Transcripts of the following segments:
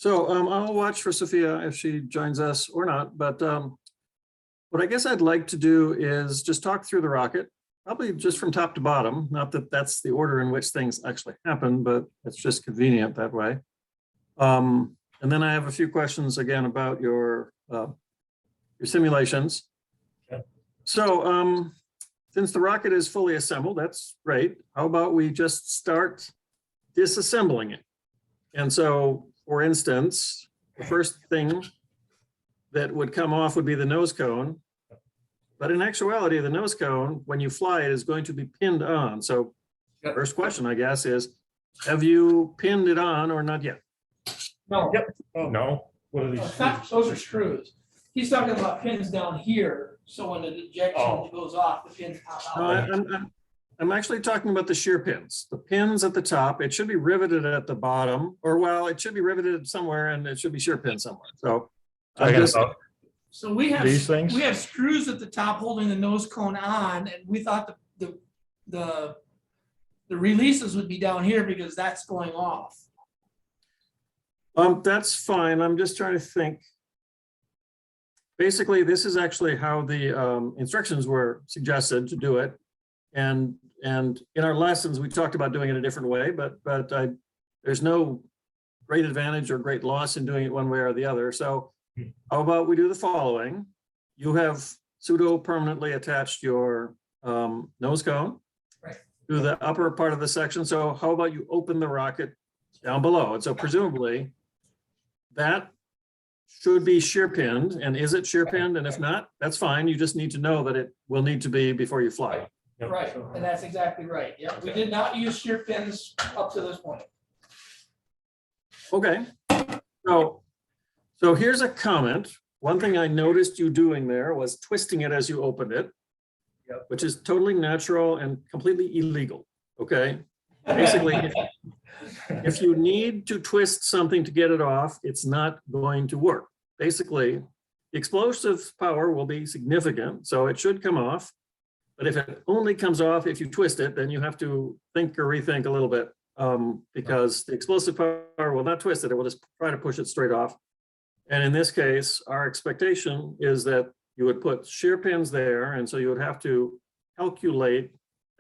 So I'll watch for Sophia if she joins us or not, but what I guess I'd like to do is just talk through the rocket, probably just from top to bottom. Not that that's the order in which things actually happen, but it's just convenient that way. And then I have a few questions again about your simulations. Okay. So since the rocket is fully assembled, that's great. How about we just start disassembling it? And so, for instance, the first thing that would come off would be the nose cone. But in actuality, the nose cone, when you fly it, is going to be pinned on. So Yep. first question, I guess, is, have you pinned it on or not yet? No, Yep. Oh, no. What are no, these? it's not- those are screws. He's talking about pins down here, so when the ejection Oh. goes off, the pins pop No, out. I'm actually talking about the shear pins. The pins at the top, it should be riveted at the bottom, or well, it should be riveted somewhere and it should be shear pin somewhere. So I'm Talking just, about So we have, these things? we have screws at the top holding the nose cone on, and we thought the releases would be down here because that's going off. that's fine. I'm just trying to think. Basically, this is actually how the instructions were suggested to do it. And in our lessons, we talked about doing it a different way, but there's no great advantage or great loss in doing it one way or the other. So how about we do the following? You have pseudo permanently attached your nose cone Right. to the upper part of the section. So how about you open the rocket down below? And so presumably that should be shear pinned. And is it shear pinned? And if not, that's fine. You just need to know that it will need to be before you fly. Yep. Right, and that's exactly right. Yeah, we did not use shear pins up to this point. Okay, so here's a comment. One thing I noticed you doing there was twisting it as you opened it, Yep. which is totally natural and completely illegal, okay? Basically, if you need to twist something to get it off, it's not going to work. Basically, the explosive power will be significant, so it should come off. But if it only comes off if you twist it, then you have to think or rethink a little bit, because the explosive power will not twist it. It will just try to push it straight off. And in this case, our expectation is that you would put shear pins there. And so you would have to calculate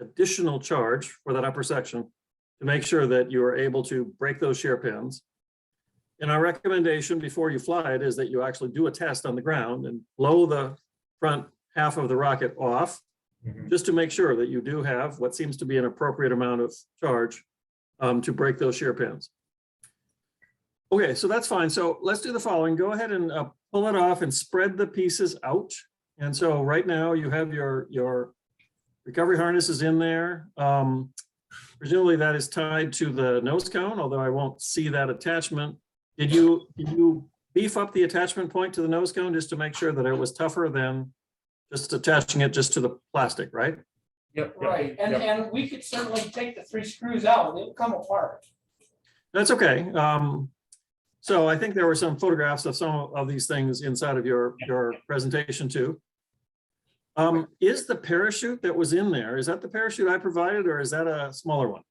additional charge for that upper section to make sure that you are able to break those shear pins. And our recommendation before you fly it is that you actually do a test on the ground and blow the front half of the rocket off, just to make sure that you do have what seems to be an appropriate amount of charge to break those shear pins. Okay, so that's fine. So let's do the following. Go ahead and pull it off and spread the pieces out. And so right now you have your recovery harness is in there. Presumably that is tied to the nose cone, although I won't see that attachment. Did you beef up the attachment point to the nose cone just to make sure that it was tougher than just attaching it just to the plastic, right? Yep. Right, and we could certainly take the 3 screws out and it'll come apart. That's okay. So I think there were some photographs of some of these things inside of your presentation too. Is the parachute that was in there, is that the parachute I provided or is that a smaller one?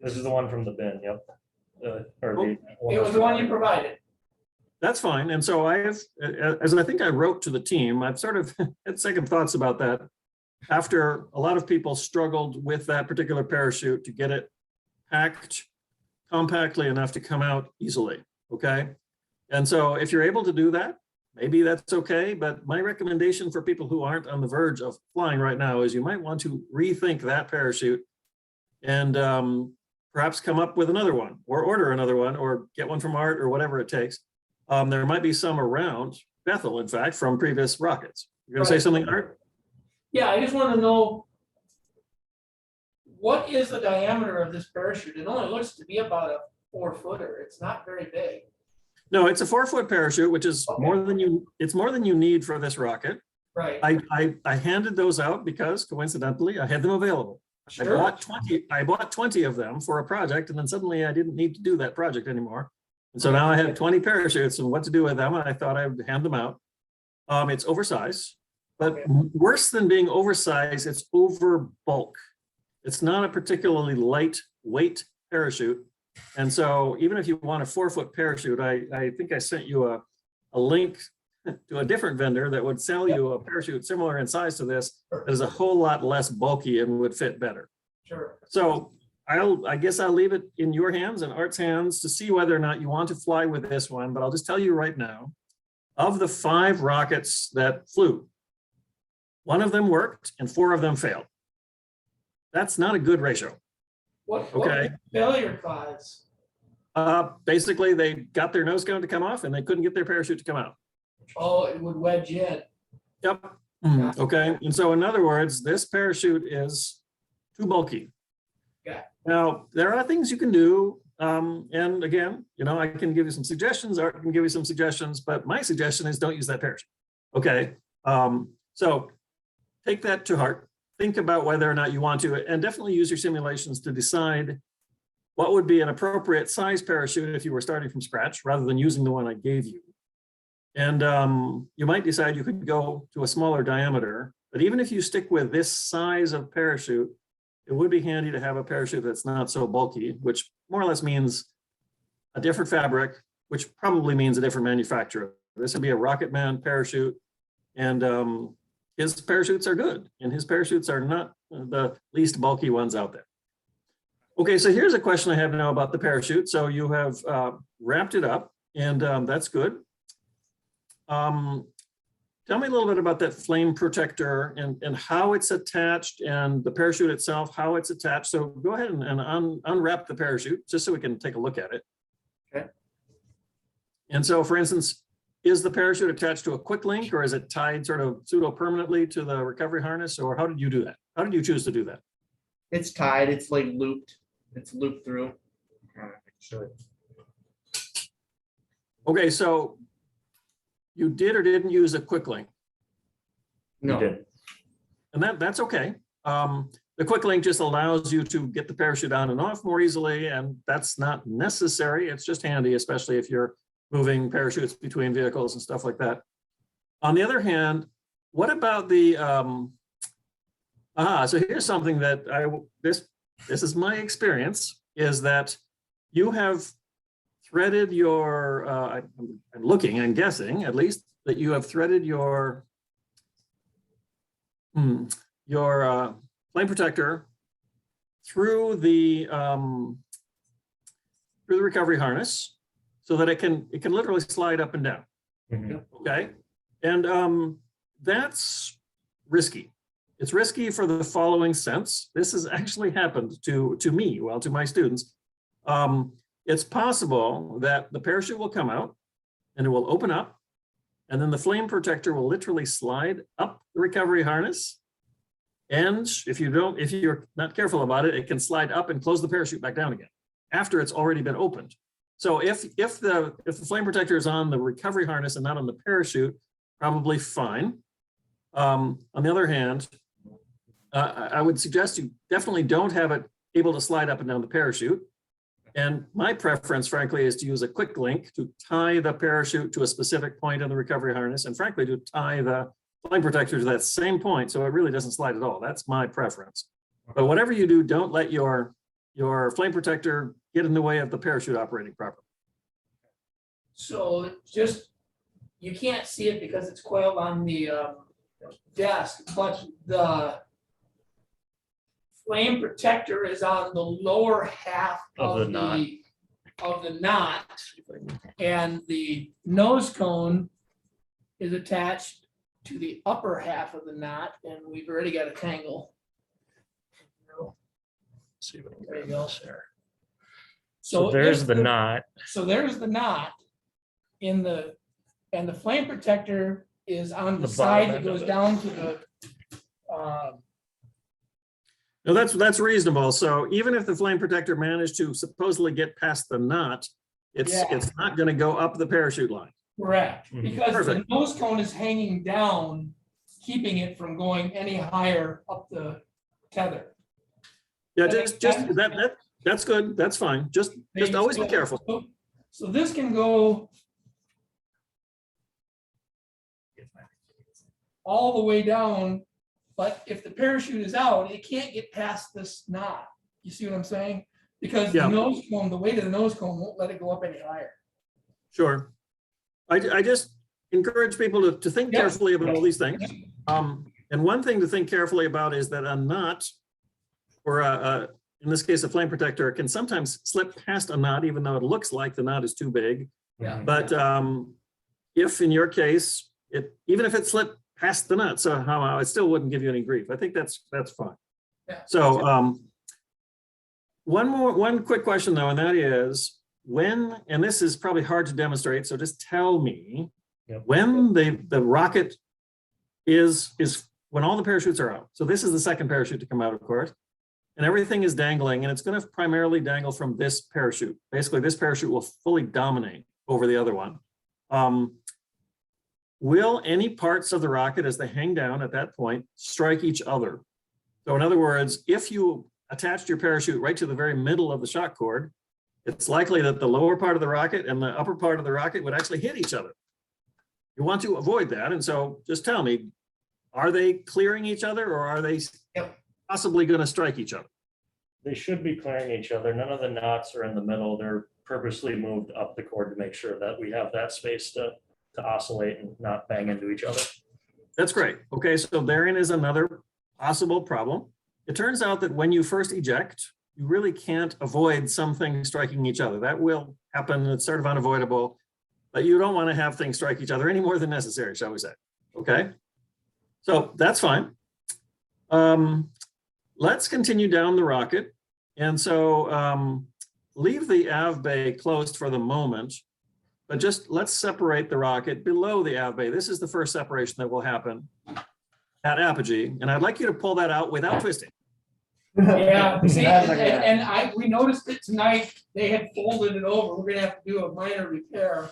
This is the one from the bin, yep. It was the one you provided. That's fine. And so I have, as I think I wrote to the team, I've sort of had second thoughts about that. After a lot of people struggled with that particular parachute to get it packed compactly enough to come out easily, okay? And so if you're able to do that, maybe that's okay. But my recommendation for people who aren't on the verge of flying right now is you might want to rethink that parachute and perhaps come up with another one or order another one or get one from Art or whatever it takes. There might be some around Bethel, in fact, from previous rockets. You're going to say something, Art? Yeah, I just want to know, what is the diameter of this parachute? It only looks to be about a 4-footer. It's not very big. No, it's a 4-foot parachute, which is more than you need for this rocket. Right. I handed those out because coincidentally I had them available. Sure. I bought 20 of them for a project, and then suddenly I didn't need to do that project anymore. And so now I have 20 parachutes and what to do with them. And I thought I would hand them out. It's oversized, but worse than being oversized, it's over bulk. It's not a particularly lightweight parachute. And so even if you want a 4-foot parachute, I think I sent you a link to a different vendor that would sell you a parachute similar in size to this, that is a whole lot less bulky and would fit better. Sure. So I guess I'll leave it in your hands and Art's hands to see whether or not you want to fly with this one, but I'll just tell you right now, of the 5 rockets that flew, 1 of them worked and 4 of them failed. That's not a good ratio. What Okay. failure cause? Basically, they got their nose cone to come off and they couldn't get their parachute to come out. Oh, it would wedge in. Yep. Okay. And so in other words, this parachute is too bulky. Yeah. Now, there are things you can do. And again, you know, I can give you some suggestions, Art can give you some suggestions, but my suggestion is don't use that parachute. Okay. So take that to heart. Think about whether or not you want to, and definitely use your simulations to decide what would be an appropriate size parachute if you were starting from scratch, rather than using the one I gave you. And you might decide you could go to a smaller diameter, but even if you stick with this size of parachute, it would be handy to have a parachute that's not so bulky, which more or less means a different fabric, which probably means a different manufacturer. This would be a Rocketman parachute, and his parachutes are good, and his parachutes are not the least bulky ones out there. Okay, so here's a question I have now about the parachute. So you have wrapped it up, and that's good. Tell me a little bit about that flame protector and how it's attached, and the parachute itself, how it's attached. So go ahead and unwrap the parachute just so we can take a look at it. Okay. And so, for instance, is the parachute attached to a quick link, or is it tied sort of pseudo-permanently to the recovery harness, or how did you do that? How did you choose to do that? It's tied, it's like looped, it's looped through. Sure. Okay, so you did or didn't use a quick link, You No, did. and that's okay. The quick link just allows you to get the parachute on and off more easily, and that's not necessary. It's just handy, especially if you're moving parachutes between vehicles and stuff like that. On the other hand, what about the, so here's something that this is my experience, is that you have threaded your, I'm guessing at least, that you have threaded your flame protector through the recovery harness, so that it can literally slide up and down. Mhm. Okay, and that's risky. It's risky for the following sense. This has actually happened to me, well, to my students. It's possible that the parachute will come out and it will open up, and then the flame protector will literally slide up the recovery harness. And if you're not careful about it, it can slide up and close the parachute back down again after it's already been opened. So if the flame protector is on the recovery harness and not on the parachute, probably fine. On the other hand, I would suggest you definitely don't have it able to slide up and down the parachute. And my preference, frankly, is to use a quick link to tie the parachute to a specific point on the recovery harness, and frankly, to tie the flame protector to that same point so it really doesn't slide at all. That's my preference. But whatever you do, don't let your flame protector get in the way of the parachute operating properly. So just, you can't see it because it's coiled on the desk, but the flame protector is on the lower half Of of the knot. the knot, and the nose cone is attached to the upper half of the knot, and we've already got a tangle. See if we can There you get go. this there. So So there's if the knot. So there's the knot and the flame protector is on the The side bottom that end of goes it. down to the, No, that's reasonable. So even if the flame protector managed to supposedly get past the knot, it's Yeah. not going to go up the parachute line. correct, Mhm. because the Perfect. nose cone is hanging down, keeping it from going any higher up the tether. Yeah, That just makes sense. that's good. That's fine. Just always be careful. So this can go all the way down, but if the parachute is out, it can't get past this knot. You see what I'm saying? Because Yeah. the nose cone, the weight of the nose cone won't let it go up any higher. Sure. I just encourage people to think Yeah. carefully about all these things. And one thing to think carefully about is that a knot, or in this case, a flame protector, can sometimes slip past a knot, even though it looks like the knot is too big. Yeah. But if in your case, even if it slipped past the nut somehow, it still wouldn't give you any grief. I think that's fine. Yeah. So one quick question though, and that is when, and this is probably hard to demonstrate, so just tell me when the rocket is when all the parachutes are out. So this is the second parachute to come out, of course, and everything is dangling, and it's going to primarily dangle from this parachute. Basically, this parachute will fully dominate over the other one. Will any parts of the rocket as they hang down at that point strike each other? So in other words, if you attached your parachute right to the very middle of the shock cord, it's likely that the lower part of the rocket and the upper part of the rocket would actually hit each other. You want to avoid that. And so just tell me, are they clearing each other, or are they possibly going to strike each other? They should be clearing each other. None of the knots are in the middle. They're purposely moved up the cord to make sure that we have that space to oscillate and not bang into each other. That's great. Okay, so therein is another possible problem. It turns out that when you first eject, you really can't avoid some things striking each other. That will happen. It's sort of unavoidable, but you don't want to have things strike each other any more than necessary, shall we say. Okay, so that's fine. Let's continue down the rocket. And so leave the av bay closed for the moment, but just let's separate the rocket below the av bay. This is the first separation that will happen at apogee. And I'd like you to pull that out without twisting. Yeah, see, and we noticed it tonight, they had folded it over. We're gonna have to do a minor repair.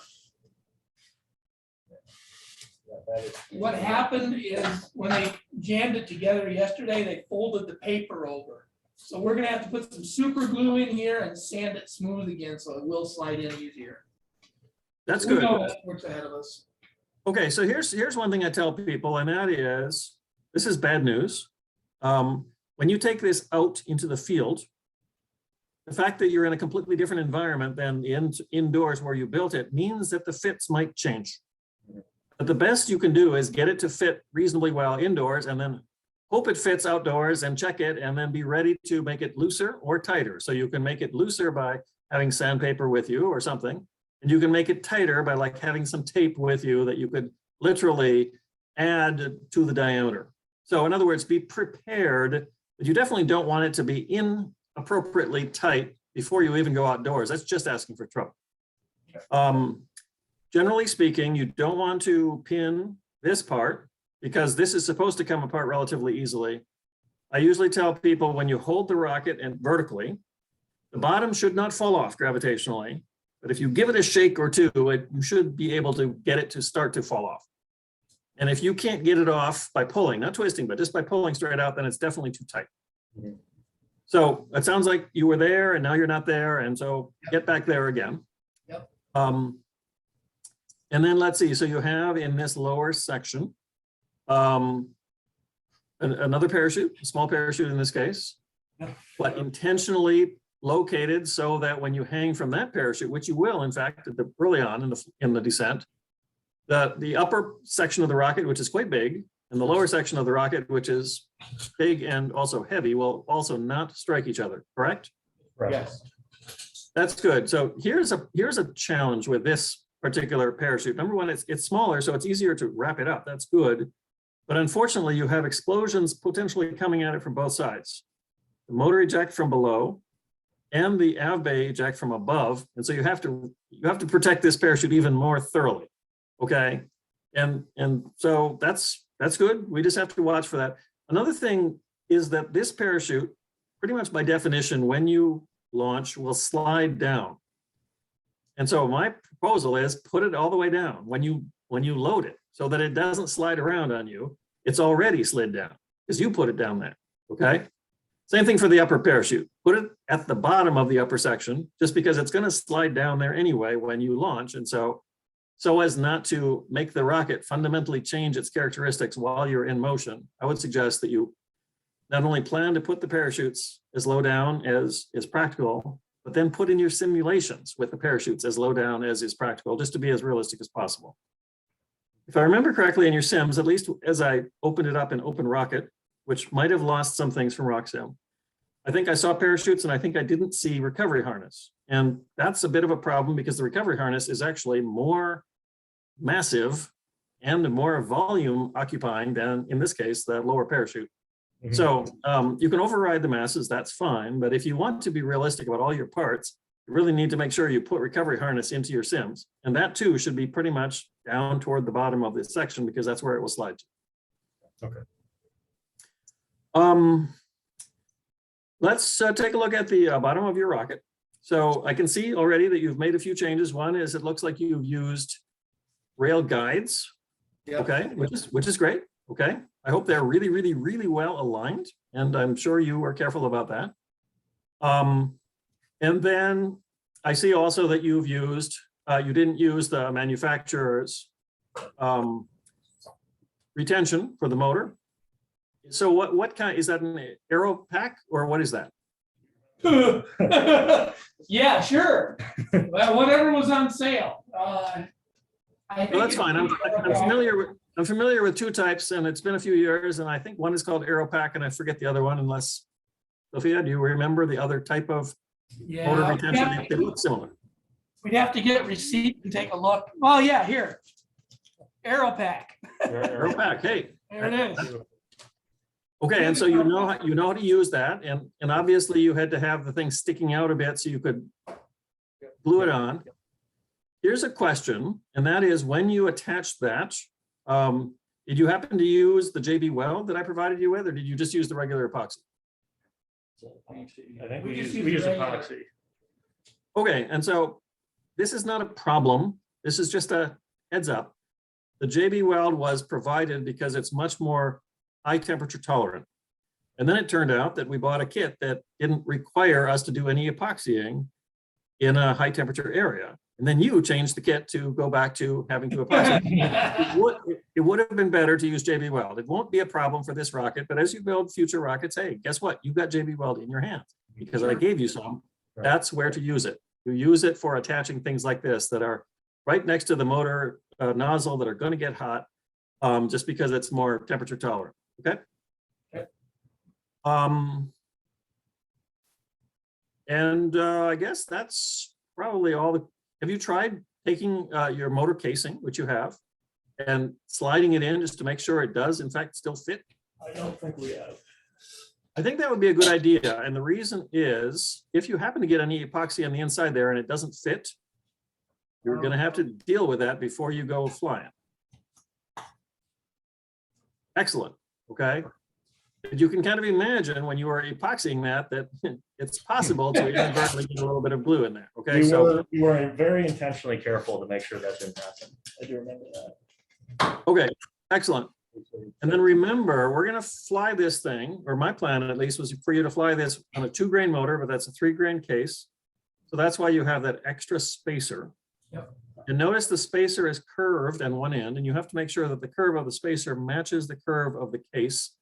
What happened is when they jammed it together yesterday, they folded the paper over. So we're gonna have to put some super glue in here and sand it smooth again, so it will slide in easier. That's We good. know that works ahead of us. Okay, so here's one thing I tell people, and that is, this is bad news. When you take this out into the field, the fact that you're in a completely different environment than indoors where you built it means that the fits might change. But the best you can do is get it to fit reasonably well indoors, and then hope it fits outdoors and check it, and then be ready to make it looser or tighter. So you can make it looser by having sandpaper with you or something, and you can make it tighter by like having some tape with you that you could literally add to the diameter. So in other words, be prepared, but you definitely don't want it to be inappropriately tight before you even go outdoors. That's just asking for trouble. Generally speaking, you don't want to pin this part because this is supposed to come apart relatively easily. I usually tell people when you hold the rocket and vertically, the bottom should not fall off gravitationally, but if you give it a shake or two, you should be able to get it to start to fall off. And if you can't get it off by pulling, not twisting, but just by pulling straight out, then it's definitely too tight. Mhm. So it sounds like you were there and now you're not there. And so get back there again. Yep. And then let's see, so you have in this lower section, another parachute, a small parachute in this case, but intentionally located so that when you hang from that parachute, which you will, in fact, early on in the descent, the upper section of the rocket, which is quite big, and the lower section of the rocket, which is big and also heavy, will also not strike each other, correct? Right. Yes. That's good. So here's a challenge with this particular parachute. Number one, it's smaller, so it's easier to wrap it up. That's good. But unfortunately, you have explosions potentially coming at it from both sides. The motor eject from below and the av bay eject from above. And so you have to protect this parachute even more thoroughly. Okay. And so that's good. We just have to watch for that. Another thing is that this parachute, pretty much by definition, when you launch, will slide down. And so my proposal is put it all the way down when you load it so that it doesn't slide around on you. It's already slid down because you put it down there, okay? Same thing for the upper parachute. Put it at the bottom of the upper section just because it's going to slide down there anyway when you launch. And so as not to make the rocket fundamentally change its characteristics while you're in motion, I would suggest that you not only plan to put the parachutes as low down as is practical, but then put in your simulations with the parachutes as low down as is practical, just to be as realistic as possible. If I remember correctly in your sims, at least as I opened it up in Open Rocket, which might have lost some things from RockSim, I think I saw parachutes and I think I didn't see recovery harness. And that's a bit of a problem because the recovery harness is actually more massive and more volume occupying than, in this case, the lower parachute. So you can override the masses, that's fine. But if you want to be realistic about all your parts, you really need to make sure you put recovery harness into your sims. And that too should be pretty much down toward the bottom of this section because that's where it will slide to. Okay. Let's take a look at the bottom of your rocket. So I can see already that you've made a few changes. One is it looks like you've used rail guides, Yep. okay, which is great. Okay, I hope they're really, really, really well aligned, and I'm sure you were careful about that. And then I see also that you've used, you didn't use the manufacturer's retention for the motor. So what kind, is that an aero pack or what is that? Yeah, sure. Well, whatever was on sale. I think Well, that's it's fine. I'm pretty- familiar with two types, and it's been a few years, and I think one is called Aero Pack, and I forget the other one. Unless Sophia, do you remember the other type of motor Yeah, retention? They look similar. we'd have to get a receipt and take a look. Well, yeah, here. Aero Pack. Aero Pack. Hey. There it is. Okay, and so you know how to use that, and obviously you had to have the thing sticking out a bit so you could glue it on. Here's a question, and that is when you attach that, did you happen to use the JB Weld that I provided you with, or did you just use the regular epoxy? I think We we just use use regular. epoxy. Okay, and so this is not a problem. This is just a heads up. The JB Weld was provided because it's much more high temperature tolerant. And then it turned out that we bought a kit that didn't require us to do any epoxying in a high temperature area. And then you changed the kit to go back to having to epoxy. It would have been better to use JB Weld. It won't be a problem for this rocket, but as you build future rockets, hey, guess what? You've got JB Weld in your hands because I gave you some. Right. That's where to use it. You use it for attaching things like this that are right next to the motor nozzle that are going to get hot just because it's more temperature tolerant. Okay. Okay. And I guess that's probably all. Have you tried taking your motor casing, which you have, and sliding it in just to make sure it does in fact still fit? I don't think we have. I think that would be a good idea. And the reason is if you happen to get any epoxy on the inside there and it doesn't fit, you're going to have to deal with that before you go flying. Excellent. Okay. You can kind of imagine when you are epoxying that it's possible to inadvertently get a little bit of glue in there. Okay. We were very intentionally careful to make sure that didn't happen. I do remember that. Okay. Excellent. And then remember, we're going to fly this thing, or my plan at least was for you to fly this on a 2-grain motor, but that's a 3-grain case. So that's why you have that extra spacer. Yep. And notice the spacer is curved on one end, and you have to make sure that the curve of the spacer matches the curve of the case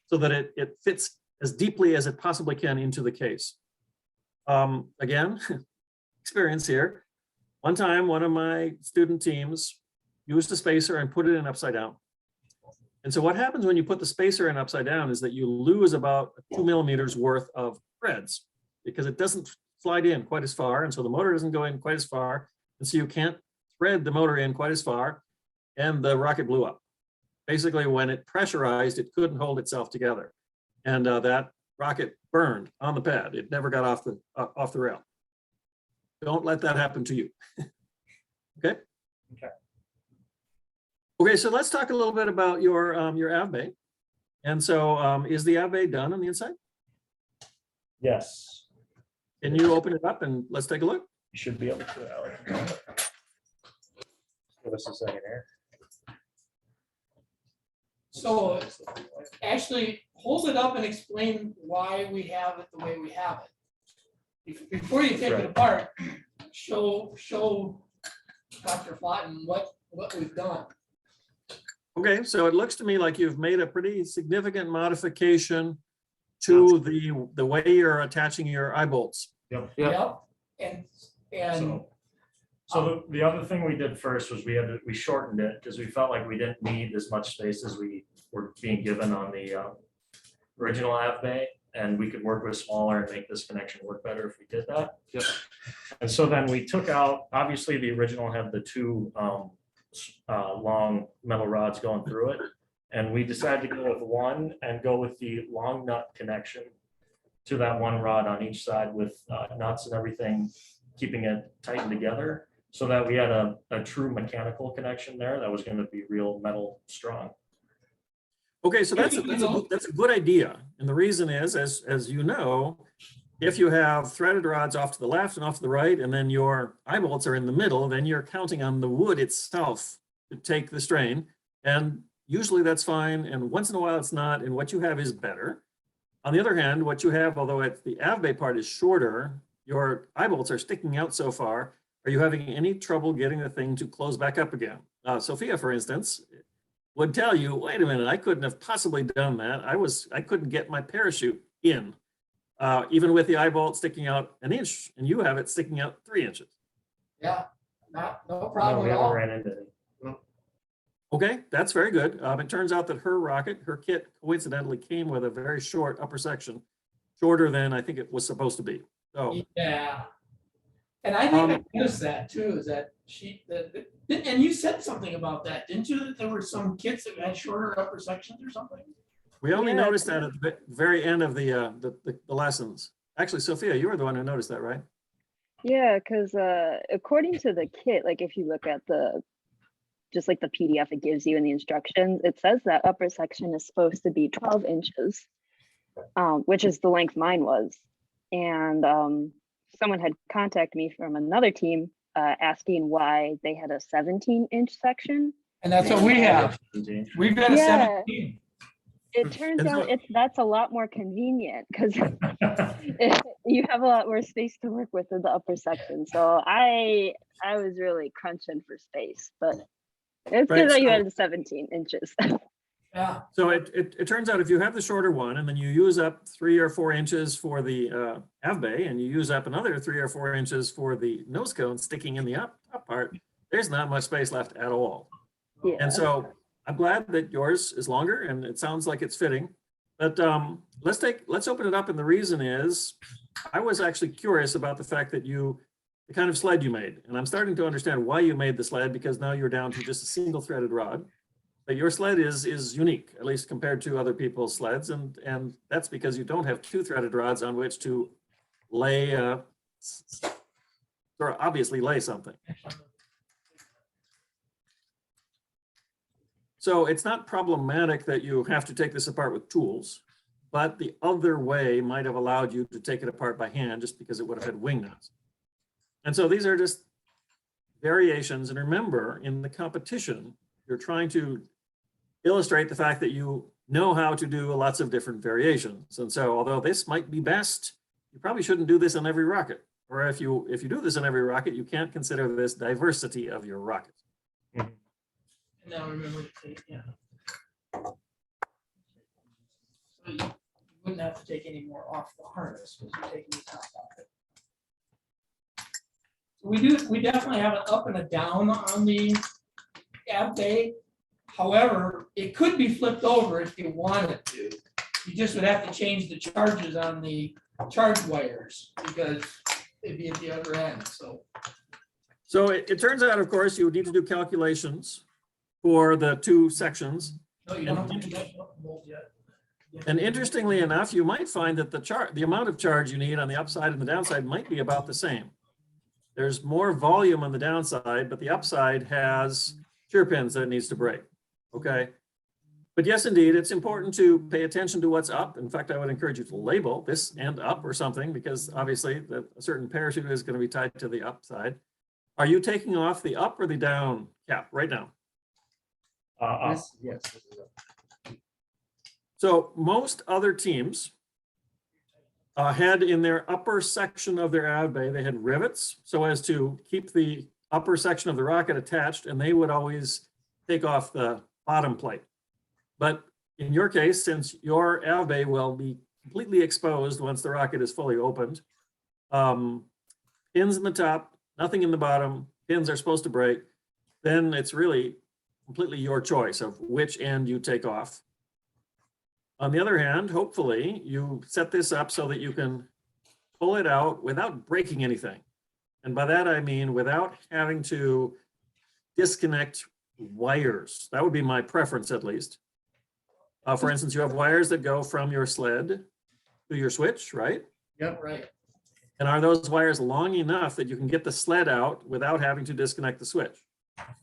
so that it fits as deeply as it possibly can into the case. Again, experience here. One time, one of my student teams used a spacer and put it in upside down. And so what happens when you put the spacer in upside down is that you lose about 2 millimeters worth of threads because it doesn't slide in quite as far. And so the motor doesn't go in quite as far. And so you can't thread the motor in quite as far. And the rocket blew up. Basically, when it pressurized, it couldn't hold itself together. And that rocket burned on the pad. It never got off the rail. Don't let that happen to you. Okay? Okay. Okay, so let's talk a little bit about your av bay. And so is the av bay done on the inside? Yes, Can you open it up and let's take a look? you should be able to. Alex. Give us a second here. So actually, hold it up and explain why we have it the way we have it. Before you take it Right. apart, show Dr. Flaten what we've done. Okay, so it looks to me like you've made a pretty significant modification to the way you're attaching your eye bolts. Yep. Yep. And, So the other thing we did first was we shortened it because we felt like we didn't need as much space as we were being given on the original Ave bay, and we could work with smaller and make this connection work better if we did that. Yep. And so then we took out, obviously the original had the two long metal rods going through it. And we decided to go with one and go with the long nut connection to that one rod on each side with nuts and everything, keeping it tightened together so that we had a true mechanical connection there that was going to be real metal strong. Okay, so that's a good idea. And the reason is, as you know, if you have threaded rods off to the left and off to the right, and then your eye bolts are in the middle, then you're counting on the wood itself to take the strain. And usually that's fine. And once in a while it's not. And what you have is better. On the other hand, what you have, although the Ave bay part is shorter, your eye bolts are sticking out so far. Are you having any trouble getting the thing to close back up again? Sophia, for instance, would tell you, wait a minute, I couldn't have possibly done that. I couldn't get my parachute in, even with the eye bolt sticking out an inch, and you have it sticking out 3 inches. yeah, no No, problem we at haven't all. ran into it. Okay, that's very good. It turns out that her kit coincidentally came with a very short upper section, shorter than I think it was supposed to be. So, Yeah. And I think I noticed that too, is that and you said something about that, didn't you? That there were some kits that had shorter upper sections or something? we only Yeah. noticed that at the very end of the lessons. Actually, Sophia, you were the one who noticed that, right? Yeah, because according to the kit, like if you look at just like the PDF it gives you in the instructions, it says that upper section is supposed to be 12 inches, which is the length mine was. And someone had contacted me from another team asking why they had a 17-inch section. And that's what we have. We've got a Yeah. 17. It turns And out so- that's a lot more convenient because you have a lot more space to work with in the upper section. So I was really crunching for space, but it's Right, good that you so- had the 17 inches. Yeah, So it turns out if you have the shorter one and then you use up 3 or 4 inches for the Ave bay and you use up another 3 or 4 inches for the nose cone sticking in the up part, there's not much space left at all. Yeah. And so I'm glad that yours is longer and it sounds like it's fitting. But let's open it up. And the reason is I was actually curious about the fact that the kind of sled you made. And I'm starting to understand why you made the sled, because now you're down to just a single threaded rod. But your sled is unique, at least compared to other people's sleds. And that's because you don't have 2 threaded rods on which to lay, or obviously lay something. So it's not problematic that you have to take this apart with tools, but the other way might have allowed you to take it apart by hand just because it would have had wing nuts. And so these are just variations. And remember, in the competition, you're trying to illustrate the fact that you know how to do lots of different variations. And so although this might be best, you probably shouldn't do this on every rocket. Or if you do this on every rocket, you can't consider this diversity of your rocket. now remember, yeah. So you wouldn't have to take any more off the harness because you're taking the top off it. We definitely have an up and a down on the Ave bay. However, it could be flipped over if you wanted to. You just would have to change the charges on the charge wires because they'd be at the other end, so. So it turns out, of course, you would need to do calculations for the 2 sections. No, you don't have to do that bolt yet. And interestingly enough, you might find that the amount of charge you need on the upside and the downside might be about the same. There's more volume on the downside, but the upside has shear pins that it needs to break. Okay. But yes, indeed, it's important to pay attention to what's up. In fact, I would encourage you to label this end up or something, because obviously a certain parachute is going to be tied to the upside. Are you taking off the up or the down cap right now? Yes. So most other teams had in their upper section of their Ave bay, they had rivets so as to keep the upper section of the rocket attached, and they would always take off the bottom plate. But in your case, since your Ave bay will be completely exposed once the rocket is fully opened. Pins in the top, nothing in the bottom, pins are supposed to break. Then it's really completely your choice of which end you take off. On the other hand, hopefully you set this up so that you can pull it out without breaking anything. And by that, I mean without having to disconnect wires. That would be my preference, at least. For instance, you have wires that go from your sled to your switch, right? Yep. Right. And are those wires long enough that you can get the sled out without having to disconnect the switch?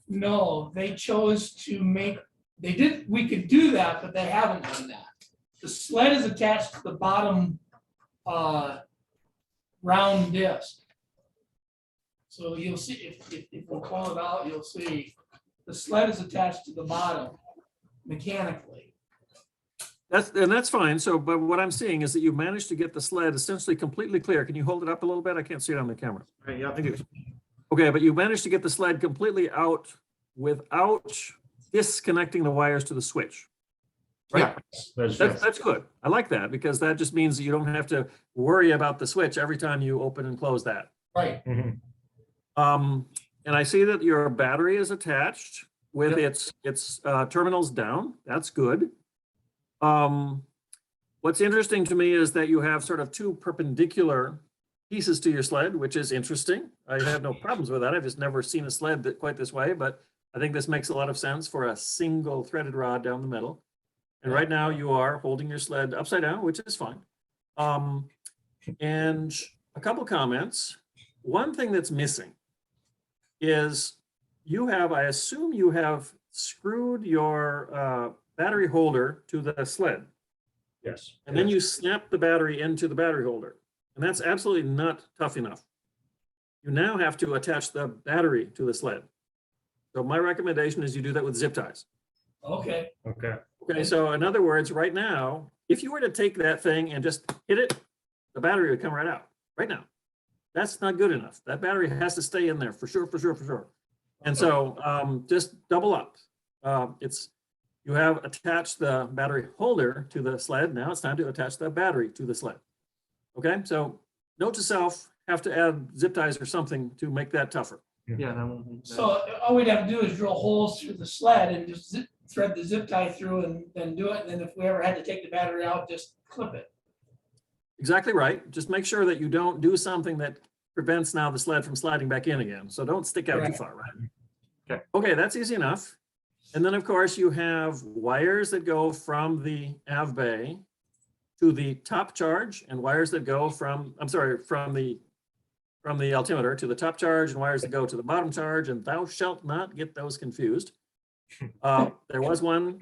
No, they chose to make, we could do that, but they haven't done that. The sled is attached to the bottom round disc. So you'll see, if we'll pull it out, you'll see the sled is attached to the bottom mechanically. That's fine. So, but what I'm seeing is that you managed to get the sled essentially completely clear. Can you hold it up a little bit? I can't see it on the camera. Right, yeah. Thank you. Okay, but you managed to get the sled completely out without disconnecting the wires to the switch. Right? That's good. I like that because that just means that you don't have to worry about the switch every time you open and close that. Right. Mhm. And I see that your battery is attached with its terminals down. That's good. What's interesting to me is that you have sort of two perpendicular pieces to your sled, which is interesting. I have no problems with that. I've just never seen a sled that quite this way, but I think this makes a lot of sense for a single threaded rod down the middle. And right now you are holding your sled upside down, which is fine. And a couple comments. One thing that's missing is I assume you have screwed your battery holder to the sled. Yes. And then you snap the battery into the battery holder. And that's absolutely not tough enough. You now have to attach the battery to the sled. So my recommendation is you do that with zip ties. Okay. Okay. Okay, so in other words, right now, if you were to take that thing and just hit it, the battery would come right out, right now. That's not good enough. That battery has to stay in there for sure, for sure, for sure. And so just double up. You have attached the battery holder to the sled. Now it's time to attach the battery to the sled. Okay, so note to self, have to add zip ties or something to make that tougher. Yeah, that won't be. So all we'd have to do is drill holes through the sled and just thread the zip tie through and then do it. And then if we ever had to take the battery out, just clip it. Exactly right. Just make sure that you don't do something that prevents now the sled from sliding back in again. So don't stick out too far, right? Okay, that's easy enough. And then of course you have wires that go from the AV bay to the top charge and wires that go from the altimeter to the top charge and wires that go to the bottom charge, and thou shalt not get those confused. There was one,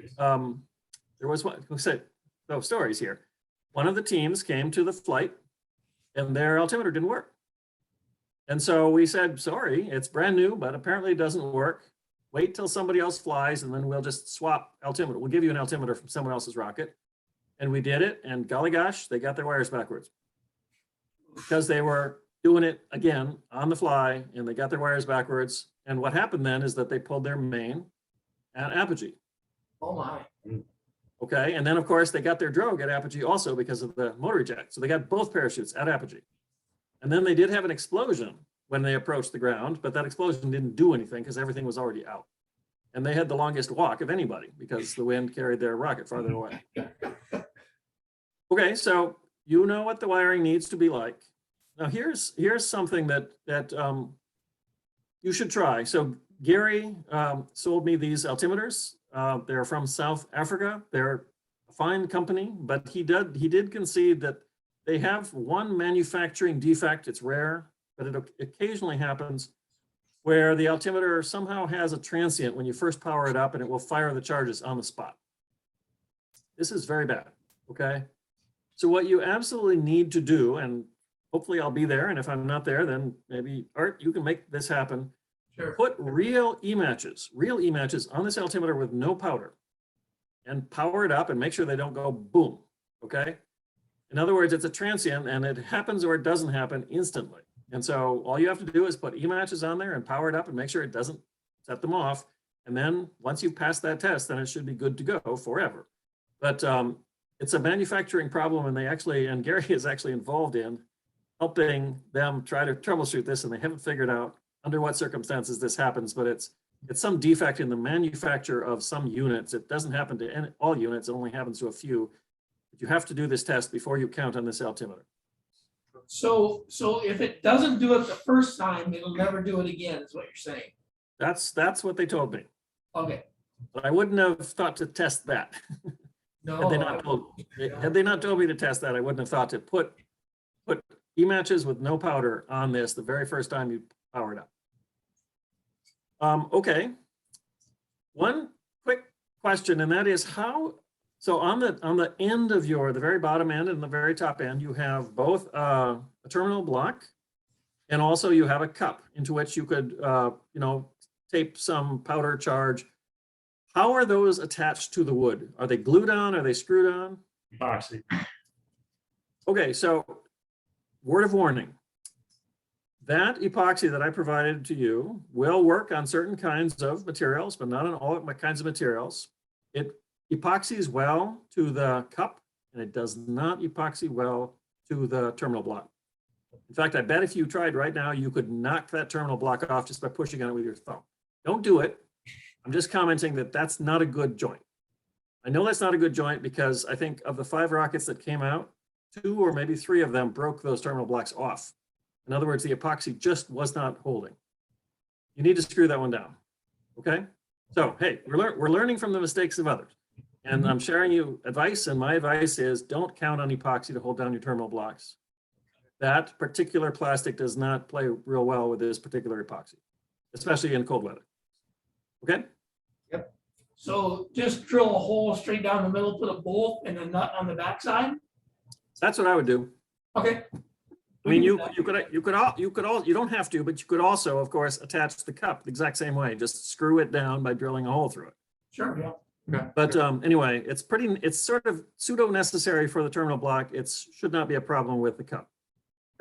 who said, no stories here. One of the teams came to the flight and their altimeter didn't work. And so we said, sorry, it's brand new, but apparently it doesn't work. Wait till somebody else flies and then we'll just swap altimeter. We'll give you an altimeter from someone else's rocket. And we did it, and golly gosh, they got their wires backwards because they were doing it again on the fly and they got their wires backwards. And what happened then is that they pulled their main at apogee. Oh my. Okay, and then of course they got their drogue at apogee also because of the motor eject. So they got both parachutes at apogee. And then they did have an explosion when they approached the ground, but that explosion didn't do anything because everything was already out. And they had the longest walk of anybody because the wind carried their rocket farther away. Okay, so you know what the wiring needs to be like. Now here's something that you should try. So Gary sold me these altimeters. They're from South Africa. They're a fine company, but he did concede that they have one manufacturing defect. It's rare, but it occasionally happens where the altimeter somehow has a transient when you first power it up and it will fire the charges on the spot. This is very bad, okay? So what you absolutely need to do, and hopefully I'll be there, and if I'm not there, then maybe Art, you can make this happen. Sure. Put real E-matches on this altimeter with no powder and power it up and make sure they don't go boom, okay? In other words, it's a transient and it happens or it doesn't happen instantly. And so all you have to do is put E-matches on there and power it up and make sure it doesn't set them off. And then once you've passed that test, then it should be good to go forever. But it's a manufacturing problem, and and Gary is actually involved in helping them try to troubleshoot this, and they haven't figured out under what circumstances this happens, but it's some defect in the manufacture of some units. It doesn't happen to all units, it only happens to a few. But you have to do this test before you count on this altimeter. So if it doesn't do it the first time, it'll never do it again, is what you're saying. That's what they told me. Okay. But I wouldn't have thought to test that. No. Had they not told me to test that, I wouldn't have thought to put E-matches with no powder on this the very first time you power it up. Okay. One quick question, and that is how, so on the end of the very bottom end and the very top end, you have both a terminal block, and also you have a cup into which you could, tape some powder charge. How are those attached to the wood? Are they glued on? Are they screwed on? Epoxy. Okay, so word of warning. That epoxy that I provided to you will work on certain kinds of materials, but not on all kinds of materials. It epoxies well to the cup, and it does not epoxy well to the terminal block. In fact, I bet if you tried right now, you could knock that terminal block off just by pushing on it with your thumb. Don't do it. I'm just commenting that that's not a good joint. I know that's not a good joint because I think of the 5 rockets that came out, 2 or maybe 3 of them broke those terminal blocks off. In other words, the epoxy just was not holding. You need to screw that one down, okay? So, hey, we're learning from the mistakes of others. And I'm sharing you advice, and my advice is don't count on epoxy to hold down your terminal blocks. That particular plastic does not play real well with this particular epoxy, especially in cold weather. Okay? So just drill a hole straight down the middle, put a bolt and a nut on the backside. That's what I would do. Okay. I mean, you don't have to, but you could also, of course, attach the cup the exact same way. Just screw it down by drilling a hole through it. Sure. Yeah. Okay. But anyway, it's sort of pseudo necessary for the terminal block. It should not be a problem with the cup.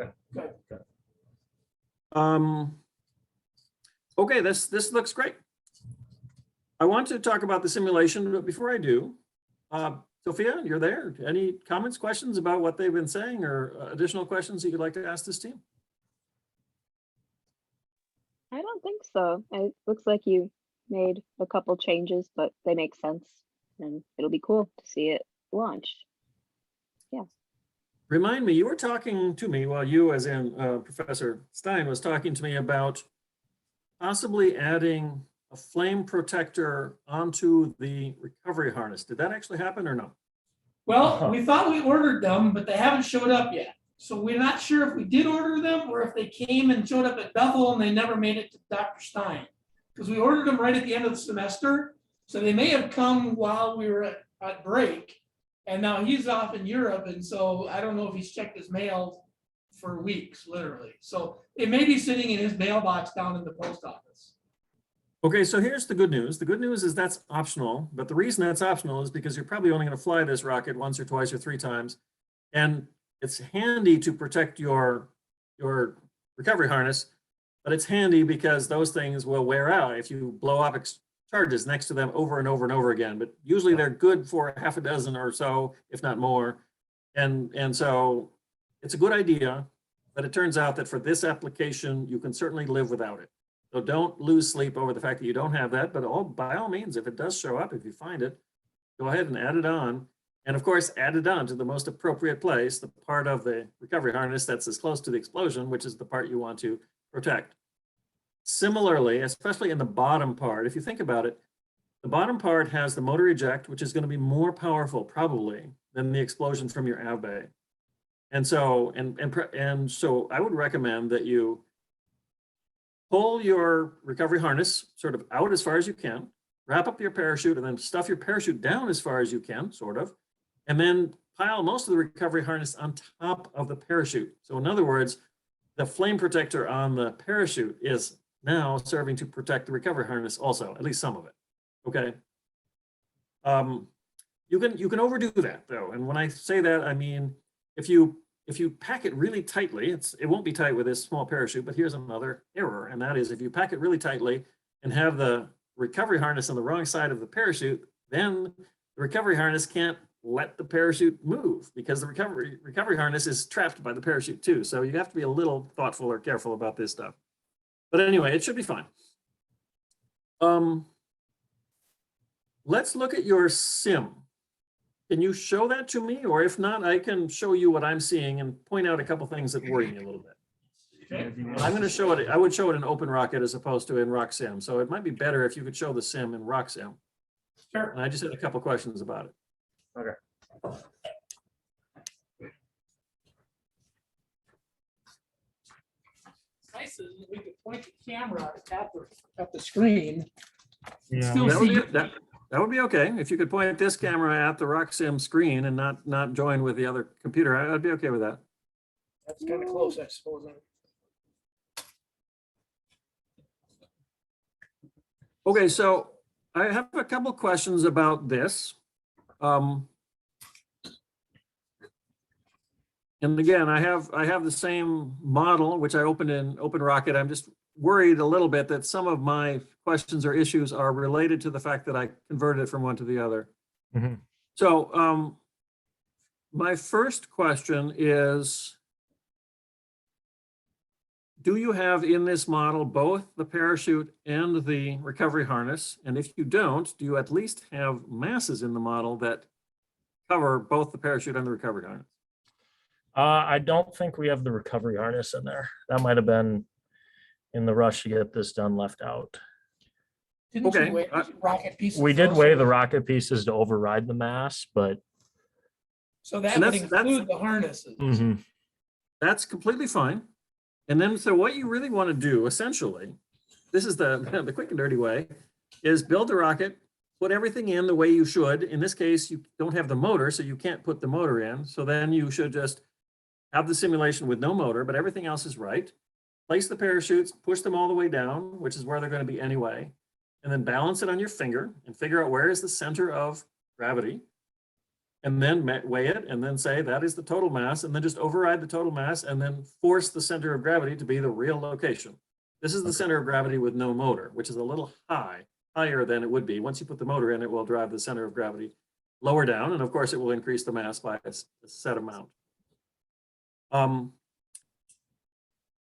Okay. Okay, this looks great. I want to talk about the simulation, but before I do, Sophia, you're there. Any comments, questions about what they've been saying, or additional questions you'd like to ask this team? I don't think so. It looks like you made a couple changes, but they make sense, and it'll be cool to see it launched. Remind me, you were talking to me, while you, as in Professor Stein, was talking to me about possibly adding a flame protector onto the recovery harness. Did that actually happen or no? Well, we thought we ordered them, but they haven't showed up yet. So we're not sure if we did order them or if they came and showed up at Bethel and they never made it to Dr. Stein. Because we ordered them right at the end of the semester. So they may have come while we were at break. And now he's off in Europe. And so I don't know if he's checked his mail for weeks, literally. So it may be sitting in his mailbox down in the post office. Okay, so here's the good news. The good news is that's optional, but the reason that's optional is because you're probably only going to fly this rocket once or twice or 3 times. And it's handy to protect your recovery harness, but it's handy because those things will wear out if you blow up charges next to them over and over and over again. But usually they're good for half a dozen or so, if not more. And so it's a good idea, but it turns out that for this application, you can certainly live without it. So don't lose sleep over the fact that you don't have that, but by all means, if it does show up, if you find it, go ahead and add it on. And of course, add it on to the most appropriate place, the part of the recovery harness that's as close to the explosion, which is the part you want to protect. Similarly, especially in the bottom part, if you think about it, the bottom part has the motor eject, which is going to be more powerful probably than the explosion from your av bay. And so, and so I would recommend that you pull your recovery harness sort of out as far as you can, wrap up your parachute, and then stuff your parachute down as far as you can, sort of, and then pile most of the recovery harness on top of the parachute. So in other words, the flame protector on the parachute is now serving to protect the recovery harness also, at least some of it, okay? You can overdo that though. And when I say that, I mean, if you pack it really tightly, it won't be tight with this small parachute, but here's another error. And that is if you pack it really tightly and have the recovery harness on the wrong side of the parachute, then the recovery harness can't let the parachute move, because the recovery harness is trapped by the parachute too. So you have to be a little thoughtful or careful about this stuff. But anyway, it should be fine. Let's look at your sim. Can you show that to me? Or if not, I can show you what I'm seeing and point out a couple things that worry me a little bit. Okay. I'm going to show it. I would show it in OpenRocket as opposed to in RockSim. So it might be better if you could show the sim in RockSim. Sure. And I just had a couple questions about it. Okay. Nice is we could point the camera at the screen. Yeah, Still That would see be, that would be okay. If you could point this camera at the RockSim screen and not join with the other computer, I'd be okay with that. That's kind of close, I suppose. Okay, so I have a couple questions about this. And again, I have the same model, which I opened in OpenRocket. I'm just worried a little bit that some of my questions or issues are related to the fact that I converted it from one to the other. Mhm. So my first question is, do you have in this model both the parachute and the recovery harness? And if you don't, do you at least have masses in the model that cover both the parachute and the recovery harness? I don't think we have the recovery harness in there. That might have been in the rush to get this done left out. Didn't Okay, you weigh rocket pieces? We did also? weigh the rocket pieces to override the mass, but So that And would that's- include the harnesses. mhm. That's completely fine. And then, so what you really want to do, essentially, this is the quick and dirty way, is build the rocket, put everything in the way you should. In this case, you don't have the motor, so you can't put the motor in. So then you should just have the simulation with no motor, but everything else is right. Place the parachutes, push them all the way down, which is where they're going to be anyway. And then balance it on your finger and figure out where is the center of gravity. And then weigh it and then say that is the total mass, and then just override the total mass and then force the center of gravity to be the real location. This is the center of gravity with no motor, which is a little higher than it would be. Once you put the motor in, it will drive the center of gravity lower down. And of course, it will increase the mass by a set amount.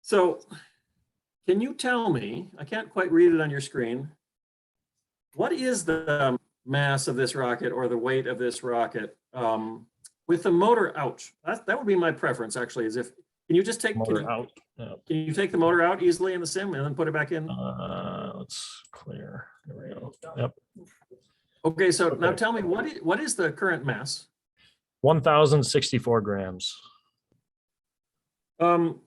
So can you tell me, I can't quite read it on your screen, what is the mass of this rocket or the weight of this rocket with the motor out? That would be my preference, actually, is if, can you just take, Motor out. Yeah. can you take the motor out easily in the sim and then put it back in? Let's clear. There we go. Yep. Okay, so now Okay. tell me, what is the current mass? 1,064 grams. One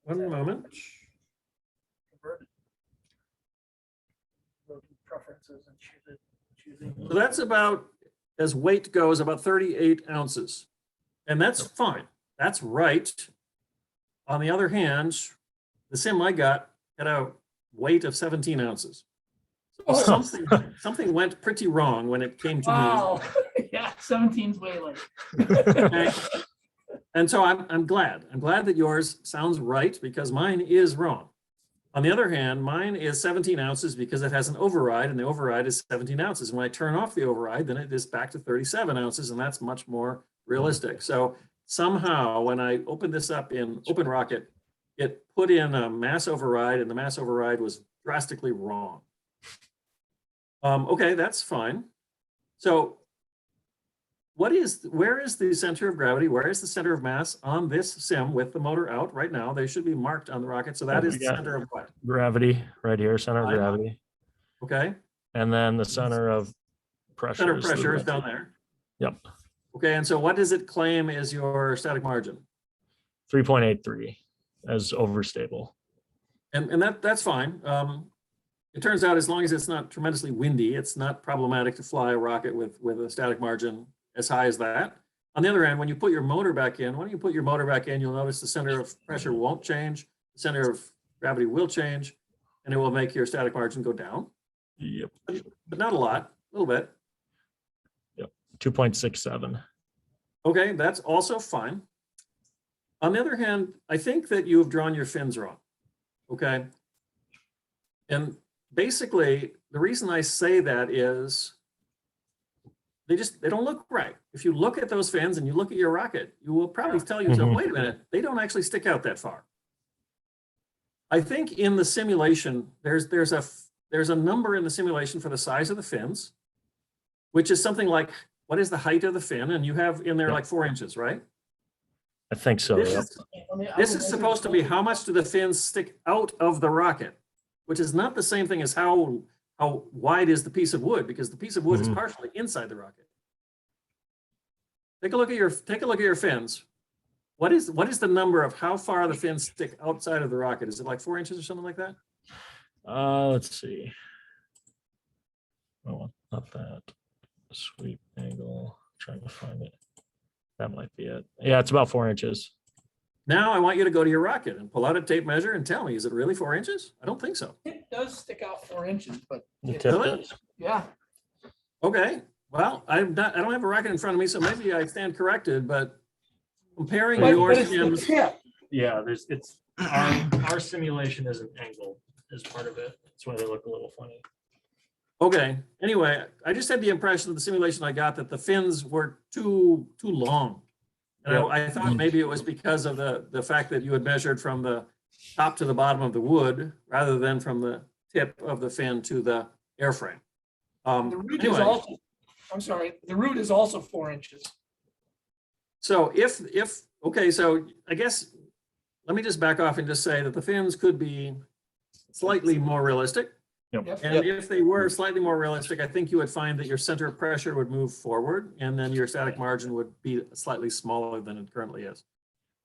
moment. Preferences and choosing. So that's about, as weight goes, about 38 ounces. And that's fine. That's right. On the other hand, the sim I got had a weight of 17 ounces. So something went pretty wrong when it came to me. Wow, yeah, 17's way late. Okay. And so I'm glad that yours sounds right, because mine is wrong. On the other hand, mine is 17 ounces because it has an override, and the override is 17 ounces. When I turn off the override, then it is back to 37 ounces, and that's much more realistic. So somehow when I opened this up in OpenRocket, it put in a mass override, and the mass override was drastically wrong. Okay, that's fine. So where is the center of gravity? Where is the center of mass on this sim with the motor out right now? They should be marked on the rocket. So that is the center of what? Gravity right here, center of Right. gravity. Okay, And then the center of pressure. center of is the pressure is red. down there. Yep. Okay, and so what does it claim is your static margin? 3.83 as overstable. And that's fine. It turns out as long as it's not tremendously windy, it's not problematic to fly a rocket with a static margin as high as that. On the other hand, when you put your motor back in, when you put your motor back in, you'll notice the center of pressure won't change, the center of gravity will change, and it will make your static margin go down, Yep. but not a lot, a little bit. 2.67. Okay, that's also fine. On the other hand, I think that you have drawn your fins wrong, okay? And basically, the reason I say that is they don't look right. If you look at those fins and you look at your rocket, you will probably tell yourself, Mhm. wait a minute, they don't actually stick out that far. I think in the simulation, there's a number in the simulation for the size of the fins, which is something like, what is the height of the fin? And you have in there Yeah. like 4 inches, right? I think so. This Yep. is, this is supposed to be how much do the fins stick out of the rocket, which is not the same thing as how wide is the piece of wood, because the piece of wood is Mhm. partially inside the rocket. Take a look at your fins. What is the number of how far the fins stick outside of the rocket? Is it like 4 inches or something like that? Let's see. Oh, not that. Sweep angle. Trying to find it. That might be it. Yeah, it's about 4 inches. Now I want you to go to your rocket and pull out a tape measure and tell me, is it really 4 inches? I don't think so. It does stick out 4 inches, but The it's- tip Really? does. yeah. Okay, well, I don't have a rocket in front of me, so maybe I stand corrected, but comparing But your it's the sims, tip. Yeah, our simulation isn't angled as part of it. That's why they look a little funny. okay, anyway, I just had the impression of the simulation I got that the fins were too long. And Yeah. I thought maybe it was because of the fact that you had measured from the top to the bottom of the wood rather than from the tip of the fin to the airframe. The root is Anyway, also, I'm sorry, the root is also 4 inches. so okay, so I guess, let me just back off and just say that the fins could be slightly more realistic. Yep. And if they were slightly more realistic, I think you would find that your center of pressure would move forward and then your static margin would be slightly smaller than it currently is.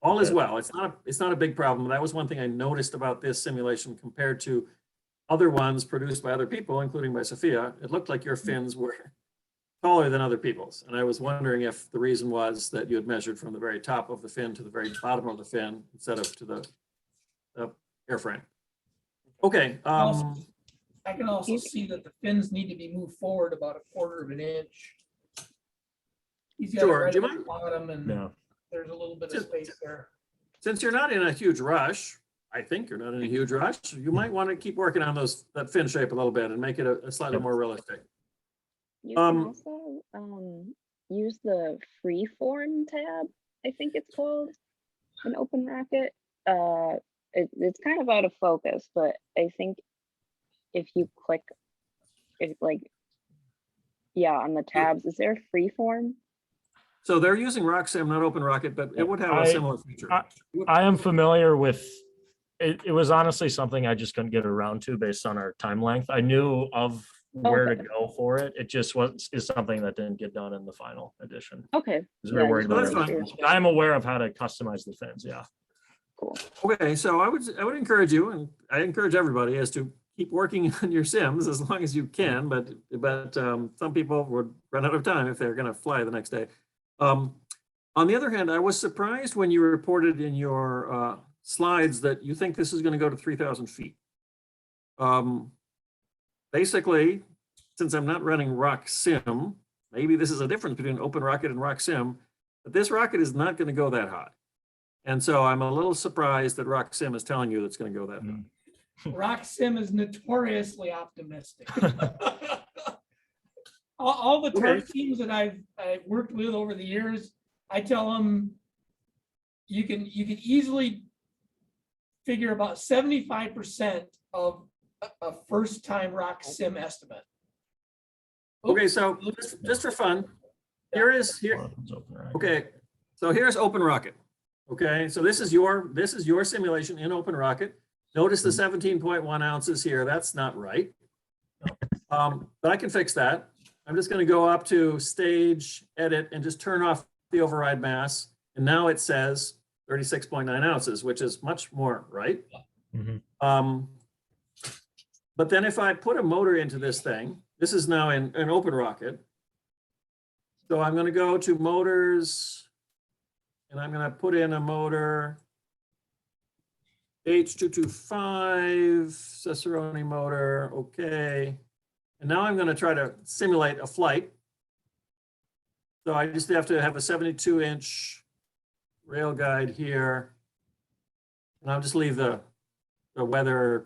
All is Okay. well. It's not a big problem. That was one thing I noticed about this simulation compared to other ones produced by other people, including by Sophia. It looked like your fins were taller than other people's. And I was wondering if the reason was that you had measured from the very top of the fin to the very bottom of the fin instead of to the airframe. Okay. I can also see that the fins need to be moved forward about 1/4 of an inch. He's got it Sure. right Do you at the mind- bottom and Yeah. there's a little bit of space there. Since you're not in a huge rush, I think you're not in a huge rush, you might want to keep working on that fin shape a little bit and make it a slightly Yep. more realistic. You can Um, also use the freeform tab, I think it's called, in Open Rocket. It's kind of out of focus, but I think if you click, on the tabs, is there a freeform? So they're using RockSim, not OpenRocket, but it would have a I- similar feature. I am familiar with, it was honestly something I just couldn't get around to based on our time length. I knew of where Okay. to go for it. It just is something that didn't get done in the final edition. Okay. 'Cause we were worried just about that's wanted to fine. be sure. it. I'm aware of how to customize the fins, yeah. Cool. Okay, so I would encourage you, and I encourage everybody, is to keep working on your sims as long as you can, but some people would run out of time if they're gonna fly the next day. On the other hand, I was surprised when you reported in your slides that you think this is gonna go to 3,000 feet. Basically, since I'm not running RockSim, maybe this is a difference between OpenRocket and RockSim, but this rocket is not gonna go that high. And so I'm a little surprised that RockSim is telling you it's gonna go that high. RockSim is notoriously optimistic. All the Okay. target teams that I've worked with over the years, I tell them you can easily figure about 75% of a first-time RockSim estimate. Okay, so just for fun, here. Okay, so here's OpenRocket. Okay, so this is your simulation in OpenRocket. Notice the 17.1 ounces here. That's not right. But I can fix that. I'm just going to go up to Stage, Edit, and just turn off the override mass. And now it says 36.9 ounces, which is much more right. Mhm. But then if I put a motor into this thing, this is now in OpenRocket. So I'm going to go to motors, and I'm going to put in a motor H225 Cicerone motor. Okay. And now I'm going to try to simulate a flight. So I just have to have a 72-inch rail guide here. And I'll just leave the weather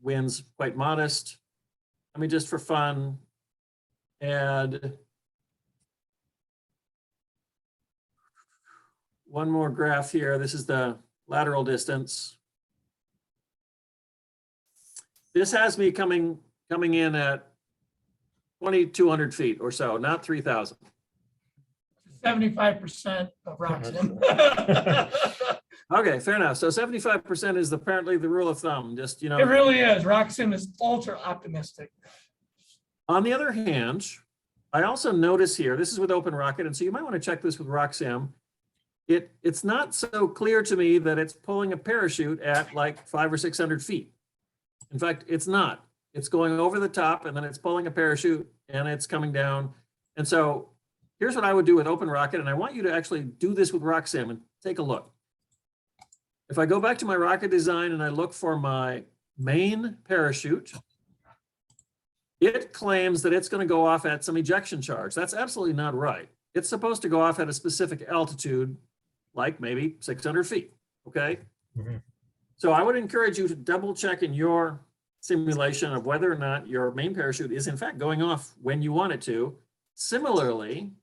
winds quite modest. Let me just for fun add one more graph here. This is the lateral distance. This has me coming in at 2,200 feet or so, not 3,000. 75% of Roxham. Okay, fair enough. So 75% is apparently the rule of thumb, just, you It know. really is. Roxham is ultra optimistic. On the other hand, I also notice here, this is with Open Rocket, and so you might want to check this with Roxham. It's not so clear to me that it's pulling a parachute at like 500 or 600 feet. In fact, it's not. It's going over the top and then it's pulling a parachute and it's coming down. And so here's what I would do with Open Rocket, and I want you to actually do this with Roxham and take a look. If I go back to my rocket design and I look for my main parachute, it claims that it's going to go off at some ejection charge. That's absolutely not right. It's supposed to go off at a specific altitude, like maybe 600 feet, okay? Mhm. So I would encourage you to double check in your simulation of whether or not your main parachute is in fact going off when you want it to. Similarly,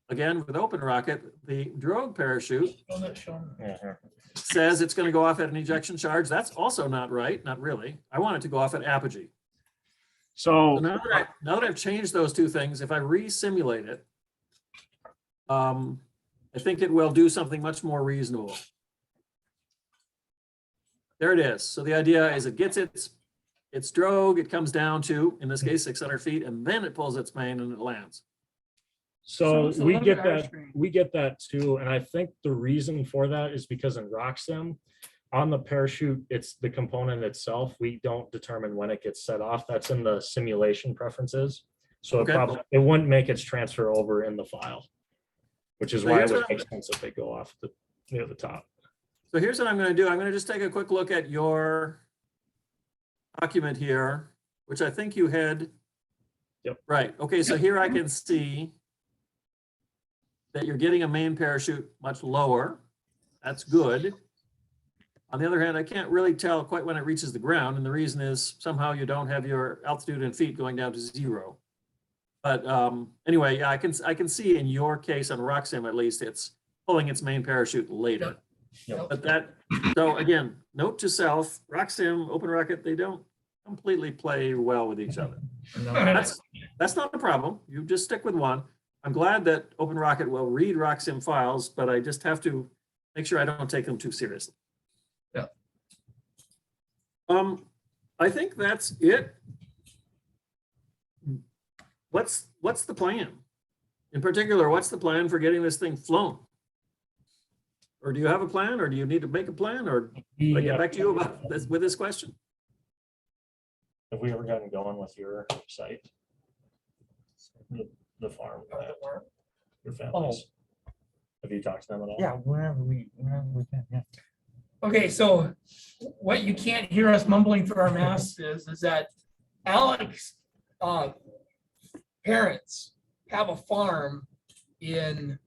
again, with Open Rocket, the drogue parachute Mhm. says it's going to go off at an ejection charge. That's also not right, not really. I want it to go off at apogee. So So, now that I've changed those two things, if I re-simulate it, I think it will do something much more reasonable. There it is. So the idea is it gets its drogue, it comes down to, in this case, 600 feet, and then it pulls its main and it lands. so So we look get at our that, screen. we get that too. And I think the reason for that is because in Roxham, on the parachute, it's the component itself. We don't determine when it gets set off. That's in the simulation preferences. So Okay. it wouldn't make its transfer over in the file, which is So why it here's would what make sense if they go off near the top. So here's what I'm going to do. I'm going to just take a quick look at your document here, which I think you had. Yep. Right. Okay. So here I can see that you're getting a main parachute much lower. That's good. On the other hand, I can't really tell quite when it reaches the ground. And the reason is somehow you don't have your altitude in feet going down to 0. But anyway, yeah, I can see in your case on Roxham, at least, it's pulling its main parachute later. Yep. But so again, note to self, Roxham, Open Rocket, they don't completely play well with each other. That's not a problem. You just stick with one. I'm glad that Open Rocket will read Roxham files, but I just have to make sure I don't take them too seriously. Yeah. I think that's it. What's the plan? In particular, what's the plan for getting this thing flown? Or do you have a plan, or do you need to make a plan, or do I get back to you about this with this question? Have we ever gotten going with your site? The farm, your families? Have you talked to them at all? Yeah, whenever we can, yeah. Okay, so what you can't hear us mumbling through our masks is that Alex, parents have a farm in,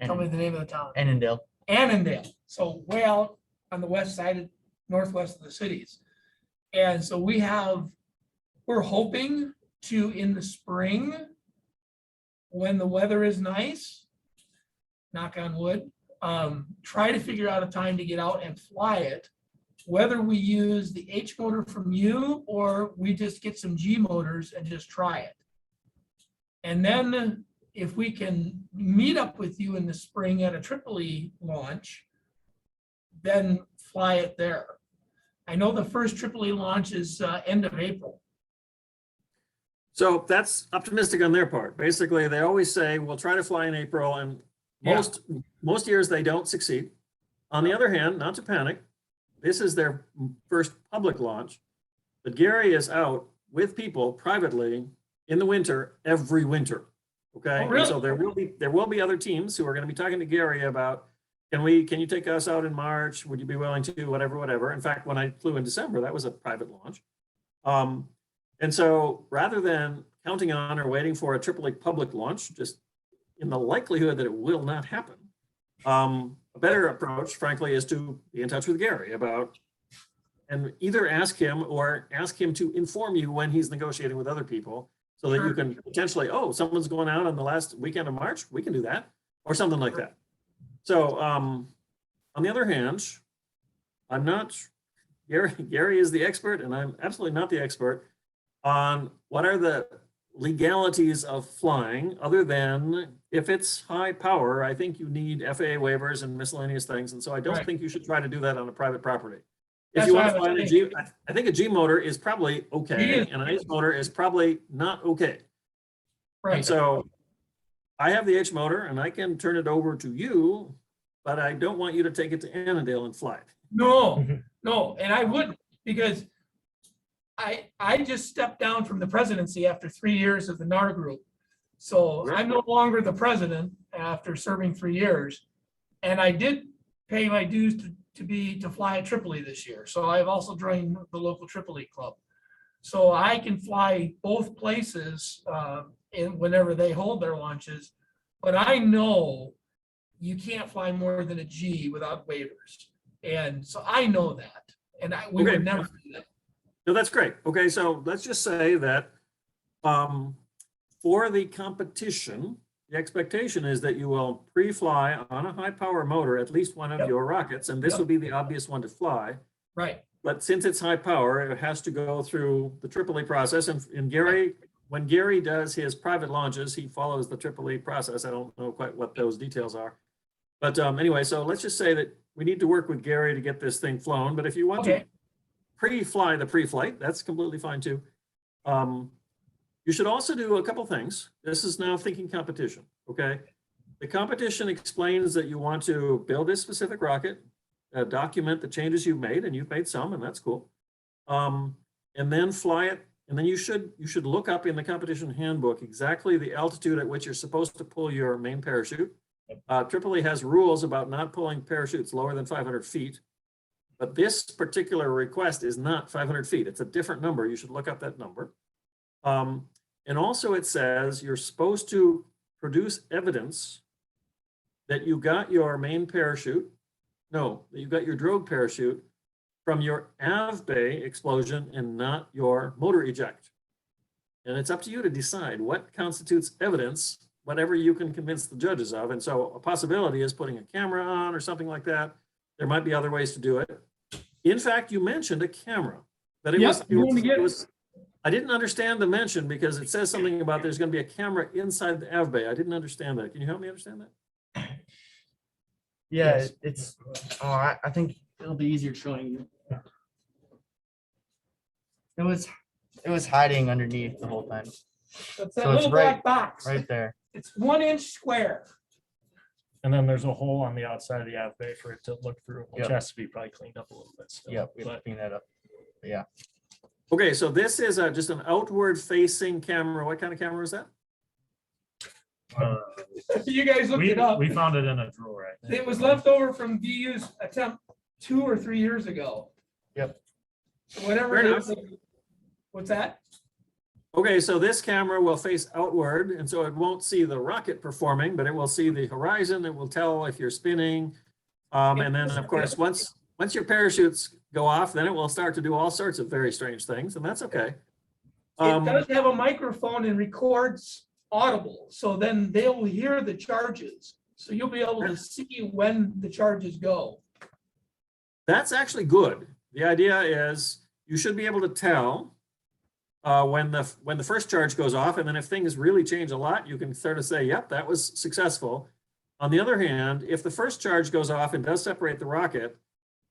tell me the name of the town. Annandale. Annandale, so way out on the west side, northwest of the cities. And so we're hoping to, in the spring, when the weather is nice, knock on wood, try to figure out a time to get out and fly it, whether we use the H motor from you or we just get some G motors and just try it. And then if we can meet up with you in the spring at a Tripoli launch, then fly it there. I know the first Tripoli launch is end of April. So that's optimistic on their part. Basically, they always say, we'll try to fly in April, and Yeah. most years they don't succeed. On the other hand, not to panic, this is their first public launch, but Gary is out with people privately in the winter, every winter. Okay. Oh, really? And so there will be other teams who are going to be talking to Gary about, can you take us out in March? Would you be willing to, whatever. In fact, when I flew in December, that was a private launch. And so rather than counting on or waiting for a Tripoli public launch, just in the likelihood that it will not happen, a better approach, frankly, is to be in touch with Gary about, and either ask him to inform you when he's negotiating with other people, so that you can potentially, oh, someone's going out on the last weekend of March, we can do that, or something like that. So on the other hand, I'm not, Gary is the expert and I'm absolutely not the expert on what are the legalities of flying, other than if it's high power, I think you need FAA waivers and miscellaneous things. And so I don't Right. think you should try to do that on a private property. If That's you what want to I was fly in a thinking. G, I think a G motor is probably G okay, is- and an H motor is probably not okay. And Right. so I have the H motor and I can turn it over to you, but I don't want you to take it to Annandale and fly it. No, no, and I wouldn't, because I just stepped down from the presidency after 3 years of the NAR group. So I'm no longer the president after serving 3 years. And I did pay my dues to fly at Tripoli this year. So I've also joined the local Tripoli club. So I can fly both places and whenever they hold their launches. But I know you can't fly more than a G without waivers. And so I know that. And we Okay. would never do that. No, that's great. Okay, so let's just say that for the competition, the expectation is that you will pre-fly on a high power motor, at least one of Yep. your rockets, and this Yep. will be the obvious one to fly. Right. But since it's high power, it has to go through the Tripoli process. And Gary, when Gary does his private launches, he follows the Tripoli process. I don't know quite what those details are. But anyway, so let's just say that we need to work with Gary to get this thing flown. But if you want to Okay. pre-fly the pre-flight, that's completely fine too. You should also do a couple things. This is now thinking competition, okay? The competition explains that you want to build this specific rocket, document the changes you've made, and you've made some, and that's cool. And then fly it, and then you should look up in the competition handbook exactly the altitude at which you're supposed to pull your main parachute. Tripoli has rules about not pulling parachutes lower than 500 feet. But this particular request is not 500 feet. It's a different number. You should look up that number. And also it says you're supposed to produce evidence that you got your main parachute, that you got your drogue parachute from your AV bay explosion and not your motor eject. And it's up to you to decide what constitutes evidence, whatever you can convince the judges of. And so a possibility is putting a camera on or something like that. There might be other ways to do it. In fact, you mentioned a camera, but I didn't understand the mention because it says something about there's going to be a camera inside the AV bay. I didn't understand that. Can you help me understand that? Yeah, Yes. it's, oh, I think it'll be easier showing you. It was hiding underneath the whole time, It's So that it's little black box. right there. It's 1 inch square. And then there's a hole on the outside of the AV bay for it to look through, which Yep. has to be probably cleaned up a little bit still. Yep, we have to But clean that up. Yeah, Okay, so this is just an outward facing camera. What kind of camera is that? You guys looked we, it up. we found it in a drawer, I think. It was left over from DU's attempt 2 or 3 years ago. Yep. Whatever. Fair it enough. is. What's that? Okay, so this camera will face outward, and so it won't see the rocket performing, but it will see the horizon. It will tell if you're spinning. And then, of course, once your parachutes go off, then it will start to do all sorts of very strange things, and that's okay. It does have a microphone and records audible, so then they'll hear the charges. So you'll be able to see when the charges go. That's actually good. The idea is you should be able to tell when the first charge goes off, and then if things really change a lot, you can sort of say, yep, that was successful. On the other hand, if the first charge goes off and does separate the rocket,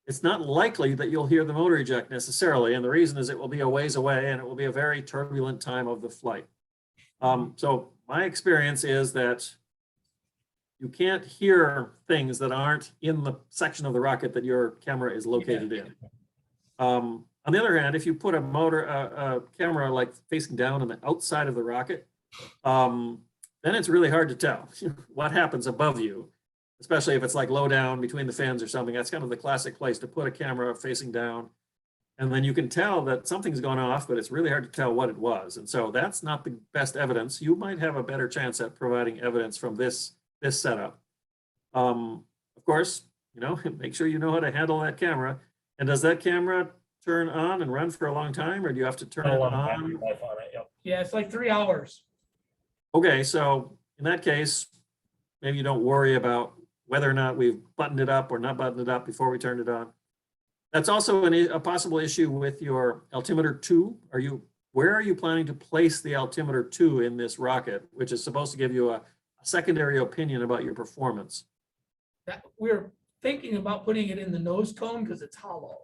it's not likely that you'll hear the motor eject necessarily. And the reason is it will be a ways away and it will be a very turbulent time of the flight. So my experience is that you can't hear things that aren't in the section of the rocket that your camera is located in. On the other hand, if you put a camera like facing down on the outside of the rocket, then it's really hard to tell what happens above you, especially if it's like low down between the fins or something. That's kind of the classic place to put a camera facing down. And then you can tell that something's gone off, but it's really hard to tell what it was. And so that's not the best evidence. You might have a better chance at providing evidence from this setup. Of course, make sure you know how to handle that camera. And does that camera turn on and run for a long time, or do you have to turn it on? Yep. Yeah, it's like 3 hours. Okay, so in that case, maybe you don't worry about whether or not we've buttoned it up or not buttoned it up before we turned it on. That's also a possible issue with your altimeter 2. Where are you planning to place the altimeter 2 in this rocket, which is supposed to give you a secondary opinion about your performance? We're thinking about putting it in the nose cone because it's hollow.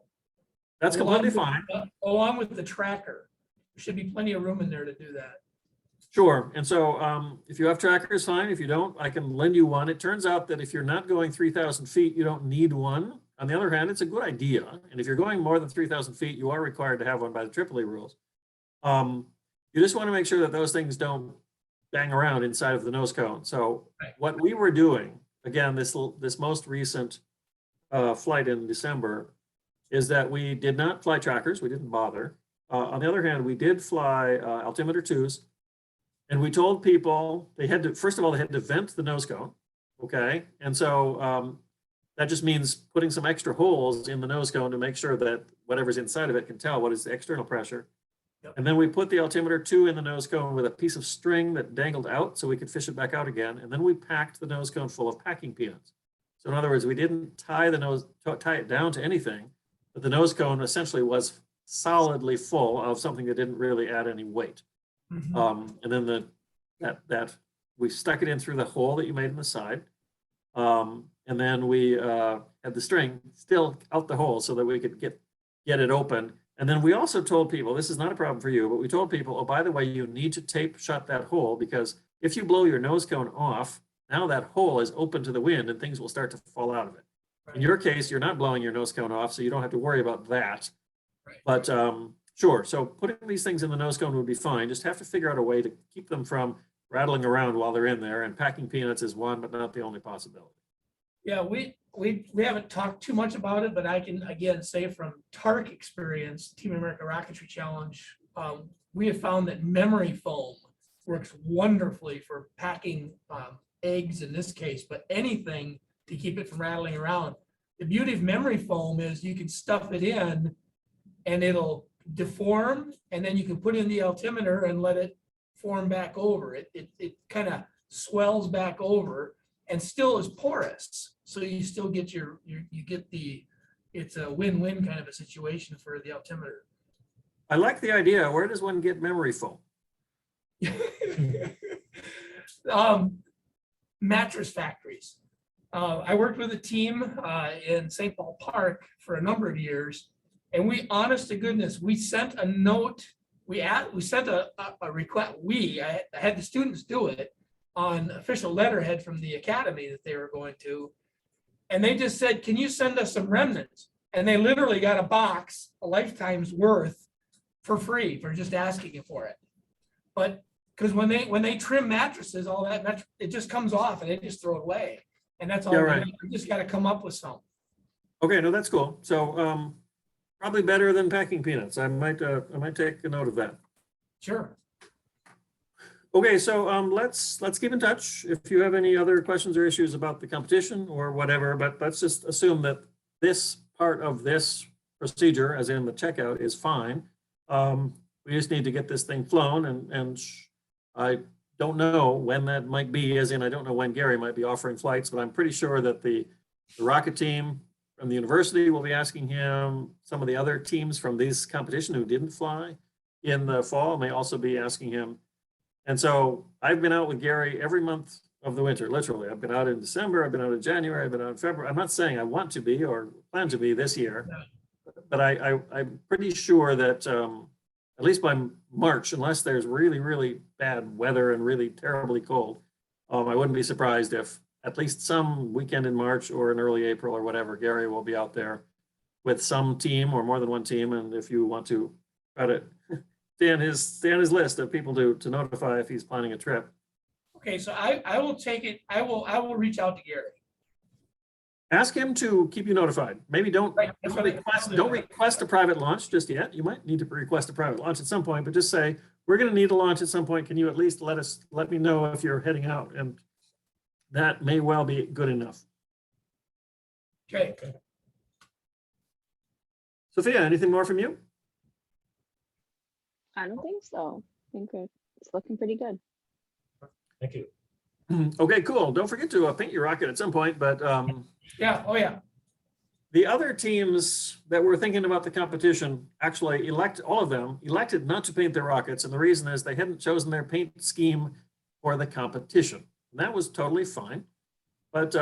That's completely fine. Along with the tracker. There should be plenty of room in there to do that. Sure. And so if you have trackers, fine. If you don't, I can lend you one. It turns out that if you're not going 3,000 feet, you don't need one. On the other hand, it's a good idea. And if you're going more than 3,000 feet, you are required to have one by the Tripoli rules. You just want to make sure that those things don't bang around inside of the nose cone. So what we were doing, again, this most recent flight in December, is that we did not fly trackers. We didn't bother. On the other hand, we did fly altimeter 2s. And we told people they had to, first of all, they had to vent the nose cone. Okay. And so that just means putting some extra holes in the nose cone to make sure that whatever's inside of it can tell what is the external pressure. Yep. And then we put the altimeter 2 in the nose cone with a piece of string that dangled out so we could fish it back out again. And then we packed the nose cone full of packing peanuts. So in other words, we didn't tie it down to anything, but the nose cone essentially was solidly full of something that didn't really add any weight. Mhm. And then that we stuck it in through the hole that you made in the side. And then we had the string still out the hole so that we could get it open. And then we also told people, this is not a problem for you, but we told people, oh, by the way, you need to tape shut that hole because if you blow your nose cone off, now that hole is open to the wind and things will start to fall out of it. Right. In your case, you're not blowing your nose cone off, so you don't have to worry about that. Right. But sure, so putting these things in the nose cone would be fine. Just have to figure out a way to keep them from rattling around while they're in there. And packing peanuts is one, but not the only possibility. Yeah, we haven't talked too much about it, but I can again say from TARC experience, Team America Rocketry Challenge, we have found that memory foam works wonderfully for packing eggs in this case, but anything to keep it from rattling around. The beauty of memory foam is you can stuff it in and it'll deform, and then you can put in the altimeter and let it form back over. It kind of swells back over and still is porous. So you still get you get it's a win-win kind of a situation for the altimeter. I like the idea. Where does one get memory foam? Mattress factories. I worked with a team in St. Paul Park for a number of years, and we, honest to goodness, we sent a note. We sent a request. I had the students do it on official letterhead from the academy that they were going to, and they just said, "Can you send us some remnants?" And they literally got a box, a lifetime's worth, for free for just asking for it. But because when they trim mattresses, all that it just comes off and they just throw it away, and that's all. Yeah, right. You just got to come up with some. Okay, no, that's cool. So probably better than packing peanuts. I might take a note of that. Sure. Okay, so let's keep in touch if you have any other questions or issues about the competition or whatever, but let's just assume that this part of this procedure, as in the checkout, is fine. We just need to get this thing flown, and I don't know when that might be, as in I don't know when Gary might be offering flights, but I'm pretty sure that the rocket team from the university will be asking him. Some of the other teams from this competition who didn't fly in the fall may also be asking him. And so I've been out with Gary every month of the winter, literally. I've been out in December, I've been out in January, I've been out in February. I'm not saying I want to be or plan to be this year, but I'm pretty sure that at least by March, unless there's really, really bad weather and really terribly cold, I wouldn't be surprised if at least some weekend in March or in early April or whatever, Gary will be out there with some team or more than one team. And if you want to try to stay on his list of people to notify if he's planning a trip. Okay, so I will take it. I will reach out to Gary. Ask him to keep you notified. Maybe don't request a private launch just yet. You might need to request a private launch at some point, but just say, we're going to need a launch at some point. Can you at least let me know if you're heading out? And that may well be good enough. Okay. Sophia, anything more from you? I don't think so. I think it's looking pretty good. Thank you. Okay, cool. Don't forget to paint your rocket at some point, but Yeah, oh yeah. the other teams that were thinking about the competition actually all of them elected not to paint their rockets. And the reason is they hadn't chosen their paint scheme for the competition. And that was totally fine. But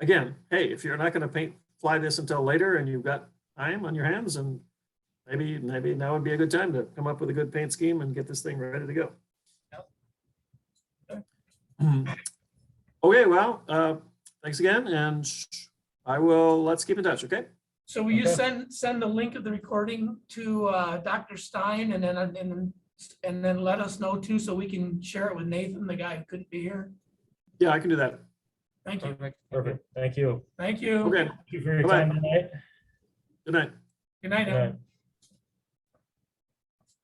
again, hey, if you're not going to fly this until later and you've got time on your hands, and maybe now would be a good time to come up with a good paint scheme and get this thing ready to go. Okay, well, thanks again, and let's keep in touch, okay? So will you Okay. send the link of the recording to Dr. Stein and then let us know too, so we can share it with Nathan, the guy who couldn't be here? Yeah, I can do that. Thank you. Perfect. Thank you. Thank you. Okay, Thank you for your Bye-bye. time tonight. good night. Good night. Good Ellen. night.